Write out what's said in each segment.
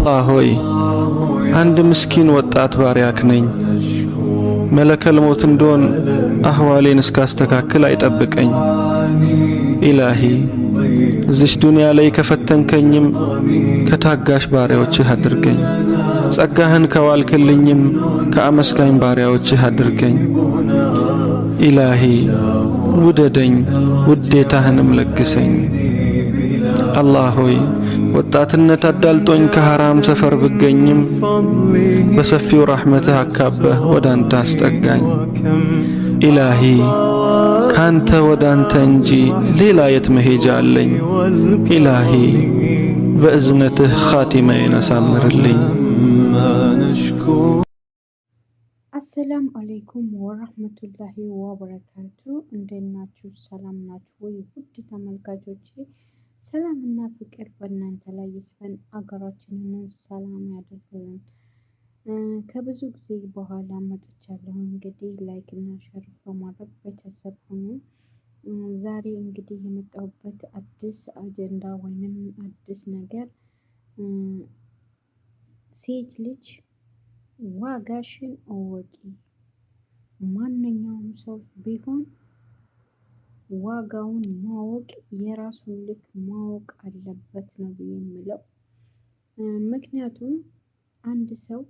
አላህ ሆይ አንድ ምስኪን ወጣት ባሪያክ ነኝ። መለከል ሞት እንደሆን አህዋሌን እስካስተካክል አይጠብቀኝ። ኢላሂ እዚች ዱንያ ላይ ከፈተንከኝም ከታጋሽ ባሪያዎችህ አድርገኝ። ጸጋህን ከዋልክልኝም ከአመስጋኝ ባሪያዎችህ አድርገኝ። ኢላሂ ውደደኝ፣ ውዴታህንም ለግሰኝ። አላህ ሆይ ወጣትነት አዳልጦኝ ከሐራም ሰፈር ብገኝም በሰፊው ረሕመትህ አካበህ ወደ አንተ አስጠጋኝ። ኢላሂ ካንተ ወደ አንተ እንጂ ሌላ የት መሄጃ አለኝ? ኢላሂ በእዝነትህ ኻቲማዬን አሳምርልኝ። አሰላሙ አለይኩም ወራህመቱላሂ ወበረካቱ። እንዴት ናችሁ? ሰላም ናችሁ ወይ? ውድ ተመልካቾቼ ሰላምና ፍቅር በእናንተ ላይ ይስፈን፣ አገራችንን ሰላም ያደርግልን። ከብዙ ጊዜ በኋላ መጥቻለሁ። እንግዲህ ላይክ እና ሼር በማድረግ ቤተሰብ ሁኑ። ዛሬ እንግዲህ የመጣሁበት አዲስ አጀንዳ ወይንም አዲስ ነገር ሴት ልጅ ዋጋሽን እወቂ። ማንኛውም ሰው ቢሆን ዋጋውን ማወቅ የራሱን ልክ ማወቅ አለበት ነው የምለው። ምክንያቱም አንድ ሰው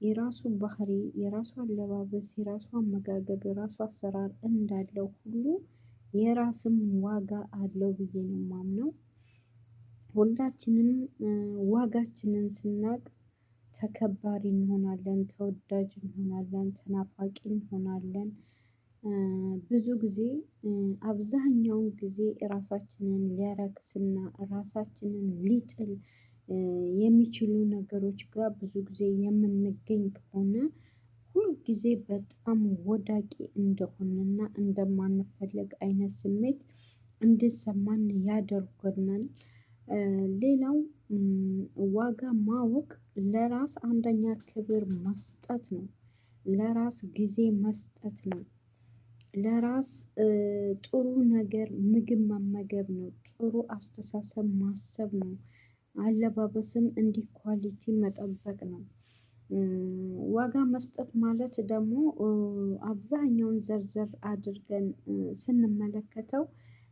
የራሱ ባህሪ፣ የራሱ አለባበስ፣ የራሱ አመጋገብ፣ የራሱ አሰራር እንዳለው ሁሉ የራስም ዋጋ አለው ብዬ ነው የማምነው። ሁላችንም ዋጋችንን ስናቅ ተከባሪ እንሆናለን፣ ተወዳጅ እንሆናለን፣ ተናፋቂ እንሆናለን። ብዙ ጊዜ አብዛኛውን ጊዜ ራሳችንን ሊያረክስና ራሳችንን ሊጥል የሚችሉ ነገሮች ጋር ብዙ ጊዜ የምንገኝ ከሆነ ሁል ጊዜ በጣም ወዳቂ እንደሆነና እንደማንፈለግ አይነት ስሜት እንዲሰማን ያደርገናል። ሌላው ዋጋ ማወቅ ለራስ አንደኛ ክብር መስጠት ነው። ለራስ ጊዜ መስጠት ነው። ለራስ ጥሩ ነገር ምግብ መመገብ ነው። ጥሩ አስተሳሰብ ማሰብ ነው። አለባበስም እንዲህ ኳሊቲ መጠበቅ ነው። ዋጋ መስጠት ማለት ደግሞ አብዛኛውን ዘርዘር አድርገን ስንመለከተው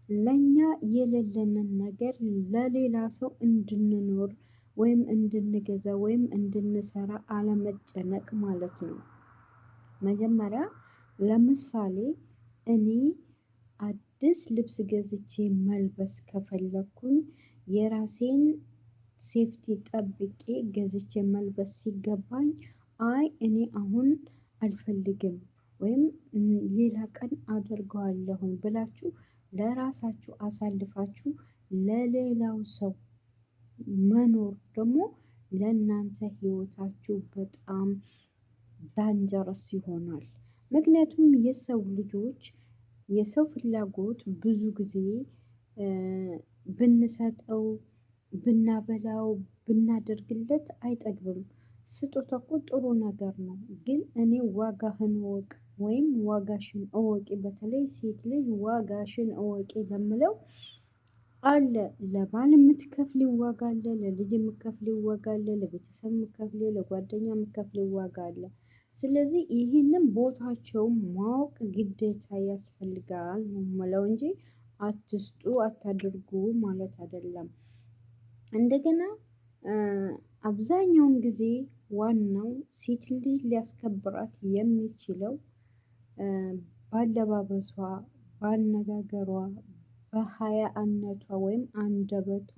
ለኛ የሌለንን ነገር ለሌላ ሰው እንድንኖር ወይም እንድንገዛ ወይም እንድንሰራ አለመጨነቅ ማለት ነው። መጀመሪያ ለምሳሌ እኔ አዲስ ልብስ ገዝቼ መልበስ ከፈለኩኝ የራሴን ሴፍቲ ጠብቄ ገዝቼ መልበስ ሲገባኝ አይ እኔ አሁን አልፈልግም ወይም ሌላ ቀን አደርገዋለሁኝ ብላችሁ ለራሳችሁ አሳልፋችሁ ለሌላው ሰው መኖር ደግሞ ለእናንተ ህይወታችሁ በጣም ዳንጀረስ ይሆናል። ምክንያቱም የሰው ልጆች የሰው ፍላጎት ብዙ ጊዜ ብንሰጠው፣ ብናበላው፣ ብናደርግለት አይጠግብም። ስጦታ እኮ ጥሩ ነገር ነው፣ ግን እኔ ዋጋህን እወቅ ወይም ዋጋሽን እወቂ። በተለይ ሴት ልጅ ዋጋሽን እወቂ ለምለው አለ። ለባል የምትከፍሊው ዋጋ አለ፣ ለልጅ የምትከፍሊው ዋጋ አለ፣ ለቤተሰብ የምትከፍሊው፣ ለጓደኛ የምትከፍሊው ዋጋ አለ። ስለዚህ ይህንን ቦታቸውን ማወቅ ግዴታ ያስፈልጋል ነው የምለው እንጂ አትስጡ አታድርጉ ማለት አይደለም። እንደገና አብዛኛውን ጊዜ ዋናው ሴት ልጅ ሊያስከብራት የሚችለው ባለባበሷ፣ ባነጋገሯ፣ በሀያነቷ ወይም አንደበቷ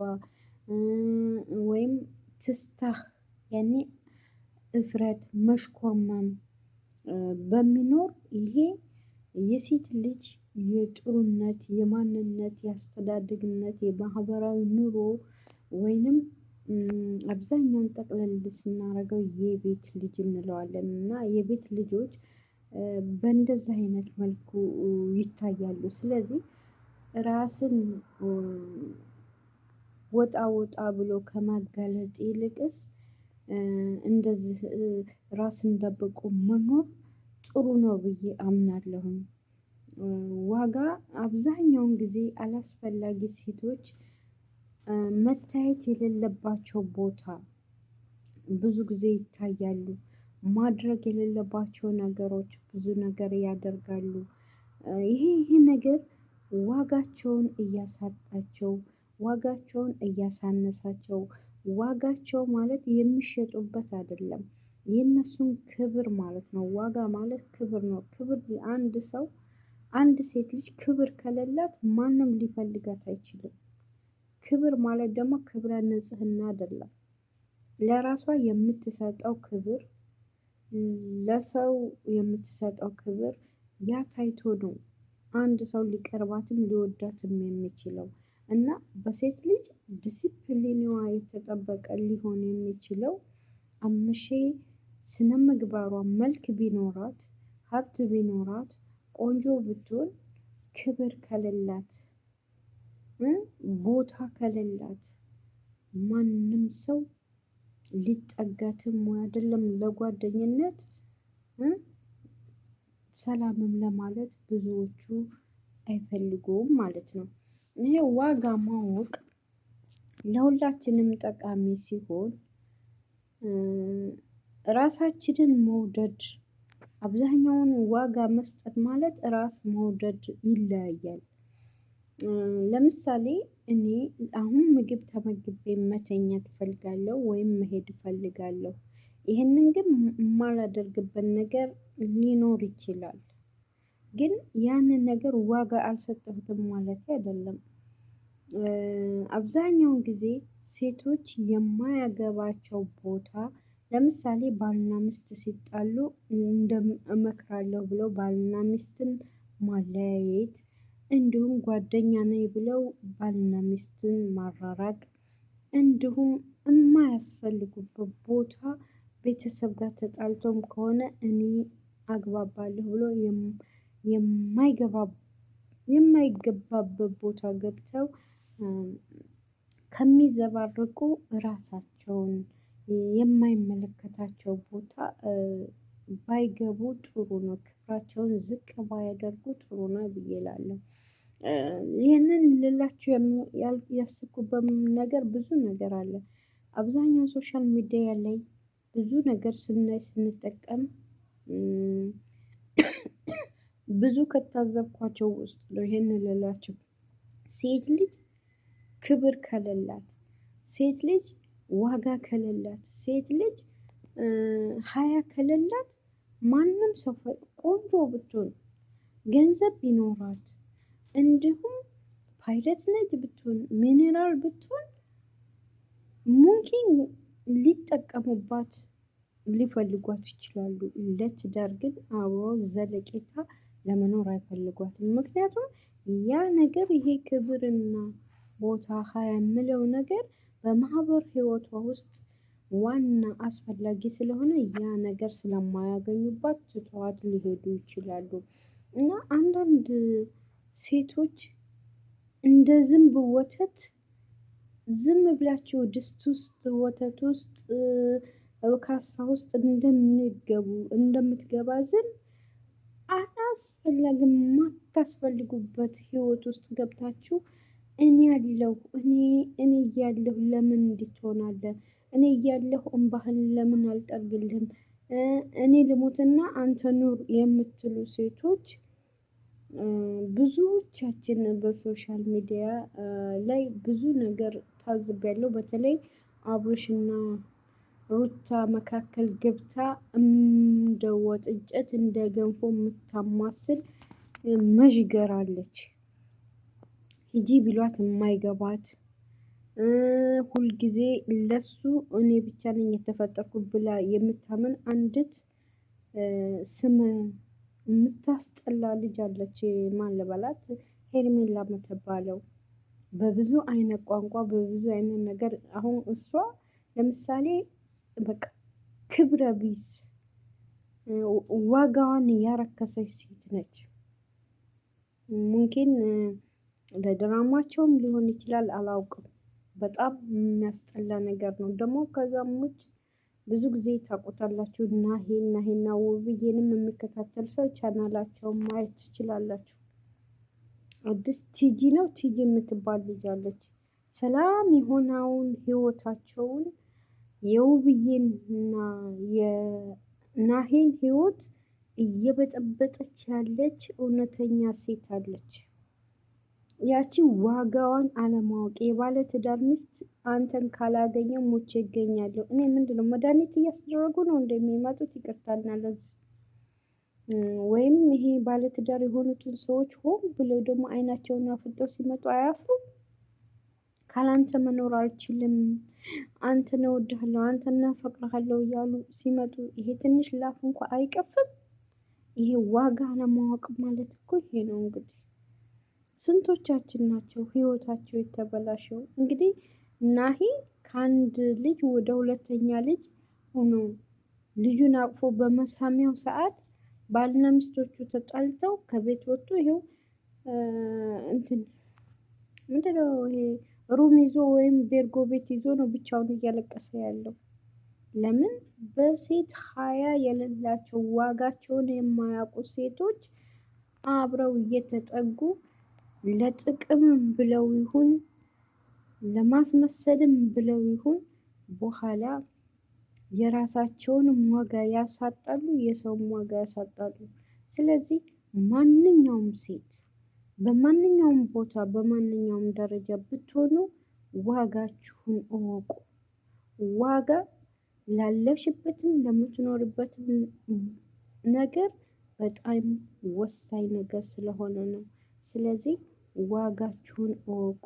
ወይም ትስታህ ያኔ እፍረት መሽኮርመም በሚኖር ይሄ የሴት ልጅ የጥሩነት፣ የማንነት፣ የአስተዳደግነት፣ የማህበራዊ ኑሮ ወይንም አብዛኛውን ጠቅለል ስናደርገው የቤት ልጅ እንለዋለን እና የቤት ልጆች በእንደዚህ አይነት መልኩ ይታያሉ። ስለዚህ ራስን ወጣ ወጣ ብሎ ከማጋለጥ ይልቅስ እንደዚህ ራስን ደብቆ መኖር ጥሩ ነው ብዬ አምናለሁኝ። ዋጋ አብዛኛውን ጊዜ አላስፈላጊ ሴቶች መታየት የሌለባቸው ቦታ ብዙ ጊዜ ይታያሉ። ማድረግ የሌለባቸው ነገሮች ብዙ ነገር ያደርጋሉ። ይሄ ነገር ዋጋቸውን እያሳጣቸው፣ ዋጋቸውን እያሳነሳቸው፣ ዋጋቸው ማለት የሚሸጡበት አይደለም የእነሱን ክብር ማለት ነው። ዋጋ ማለት ክብር ነው። ክብር አንድ ሴት ልጅ ክብር ከሌላት ማንም ሊፈልጋት አይችልም። ክብር ማለት ደግሞ ክብረ ንጽህና አይደለም። ለራሷ የምትሰጠው ክብር፣ ለሰው የምትሰጠው ክብር ያ ታይቶ ነው አንድ ሰው ሊቀርባትም ሊወዳትም የሚችለው። እና በሴት ልጅ ዲሲፕሊንዋ የተጠበቀ ሊሆን የሚችለው አምሼ ስነ ምግባሯ መልክ ቢኖራት፣ ሀብት ቢኖራት፣ ቆንጆ ብትሆን ክብር ከሌላት፣ ቦታ ከሌላት ማንም ሰው ሊጠጋትም ወይ አይደለም ለጓደኝነት ሰላምም ለማለት ብዙዎቹ አይፈልጉም ማለት ነው። ይሄ ዋጋ ማወቅ ለሁላችንም ጠቃሚ ሲሆን ራሳችንን መውደድ፣ አብዛኛውን ዋጋ መስጠት ማለት ራስ መውደድ ይለያያል። ለምሳሌ እኔ አሁን ምግብ ተመግቤ መተኛት እፈልጋለሁ ወይም መሄድ እፈልጋለሁ። ይህንን ግን የማላደርግበት ነገር ሊኖር ይችላል። ግን ያንን ነገር ዋጋ አልሰጠሁትም ማለት አይደለም። አብዛኛውን ጊዜ ሴቶች የማያገባቸው ቦታ ለምሳሌ ባልና ሚስት ሲጣሉ እመክራለሁ ብለው ባልና ሚስትን ማለያየት፣ እንዲሁም ጓደኛ ነኝ ብለው ባልና ሚስትን ማራራቅ፣ እንዲሁም የማያስፈልጉበት ቦታ ቤተሰብ ጋር ተጣልቶም ከሆነ እኔ አግባባለሁ ብሎ የማይገባበት ቦታ ገብተው ከሚዘባርቁ ራሳቸውን የማይመለከታቸው ቦታ ባይገቡ ጥሩ ነው። ክብራቸውን ዝቅ ባያደርጉ ጥሩ ነው ብዬ እላለሁ። ይህንን ልላችሁ ያሰብኩበት ነገር ብዙ ነገር አለ። አብዛኛው ሶሻል ሚዲያ ላይ ብዙ ነገር ስናይ ስንጠቀም ብዙ ከታዘብኳቸው ውስጥ ነው ይሄንን ልላችሁ። ሴት ልጅ ክብር ከሌላት፣ ሴት ልጅ ዋጋ ከሌላት፣ ሴት ልጅ ሀያ ከሌላት ማንም ሰው ቆንጆ ብትሆን፣ ገንዘብ ቢኖራት፣ እንዲሁም ፓይለት ነች ብትሆን፣ ሚኒራል ብትሆን ሙምኪን ሊጠቀሙባት ሊፈልጓት ይችላሉ። ለትዳር ግን አብሮ ዘለቄታ ለመኖር አይፈልጓትም። ምክንያቱም ያ ነገር ይሄ ክብርና ቦታ ሀያ የምለው ነገር በማህበር ህይወቷ ውስጥ ዋና አስፈላጊ ስለሆነ ያ ነገር ስለማያገኙባት ትተዋት ሊሄዱ ይችላሉ። እና አንዳንድ ሴቶች እንደ ዝንብ ወተት ዝም ብላችሁ ድስት ውስጥ ወተት ውስጥ ካሳ ውስጥ እንደምትገባ ዝም አላስፈላጊም የማታስፈልጉበት ህይወት ውስጥ ገብታችሁ እኔ ያለሁ እኔ እያለሁ ለምን እንዲህ ትሆናለህ? እኔ እያለሁ እንባህን ለምን አልጠርግልህም? እኔ ልሞትና አንተ ኑር የምትሉ ሴቶች ብዙዎቻችን በሶሻል ሚዲያ ላይ ብዙ ነገር ታዝቤያለሁ። በተለይ አብርሽና ሩታ መካከል ገብታ እንደ ወጥ እንጨት እንደ ገንፎ የምታማስል መዥገር አለች። ሂጂ ቢሏት የማይገባት ሁልጊዜ ለሱ እኔ ብቻ ነኝ የተፈጠርኩት ብላ የምታምን አንዲት ስም የምታስጠላ ልጅ አለች። ማን ልበላት? ሄርሜላ የምትባለው በብዙ አይነት ቋንቋ በብዙ አይነት ነገር አሁን እሷ ለምሳሌ በቃ ክብረ ቢስ ዋጋዋን ያረከሰች ሴት ነች። ሙምኪን ለድራማቸውም ሊሆን ይችላል አላውቅም። በጣም የሚያስጠላ ነገር ነው። ደግሞ ከዛም ውጭ ብዙ ጊዜ ታውቁታላችሁ ናሂና ውብዬንም የሚከታተል ሰው ቻናላቸውን ማየት ትችላላችሁ። አዲስ ቲጂ ነው ቲጂ የምትባል ልጅ አለች። ሰላም የሆነውን ህይወታቸውን የውብዬንና የናሂን ህይወት እየበጠበጠች ያለች እውነተኛ ሴት አለች። ያቺ ዋጋዋን አለማወቅ። የባለ ትዳር ሚስት አንተን ካላገኘ ሞቼ ይገኛለሁ። እኔ ምንድነው መድኃኒት እያስደረጉ ነው እንደሚመጡት? ይቅርታልና ለዚህ ወይም ይሄ ባለትዳር የሆኑትን ሰዎች ሆን ብለው ደግሞ አይናቸውን አፍጠው ሲመጡ አያፍሩም? ካላንተ መኖር አልችልም፣ አንተን እወድሃለሁ፣ አንተን አፈቅርሃለሁ እያሉ ሲመጡ ይሄ ትንሽ ላፍ እንኳ አይቀፍም? ይሄ ዋጋ ለማወቅ ማለት እኮ ይሄ ነው። እንግዲህ ስንቶቻችን ናቸው ህይወታቸው የተበላሸው? እንግዲህ ናሂ ከአንድ ልጅ ወደ ሁለተኛ ልጅ ሆኖ ልጁን አቅፎ በመሳሚያው ሰዓት ባልና ሚስቶቹ ተጣልተው ከቤት ወጥቶ ይሄው እንትን ምንድነው ይሄ ሩም ይዞ ወይም ቤርጎ ቤት ይዞ ነው ብቻውን እያለቀሰ ያለው። ለምን? በሴት ሀያ የሌላቸው ዋጋቸውን የማያውቁ ሴቶች አብረው እየተጠጉ ለጥቅምም ብለው ይሁን ለማስመሰልም ብለው ይሁን በኋላ የራሳቸውንም ዋጋ ያሳጣሉ፣ የሰውም ዋጋ ያሳጣሉ። ስለዚህ ማንኛውም ሴት በማንኛውም ቦታ በማንኛውም ደረጃ ብትሆኑ ዋጋችሁን እወቁ። ዋጋ ላለሽበትም ለምትኖርበትም ነገር በጣም ወሳኝ ነገር ስለሆነ ነው። ስለዚህ ዋጋችሁን እወቁ።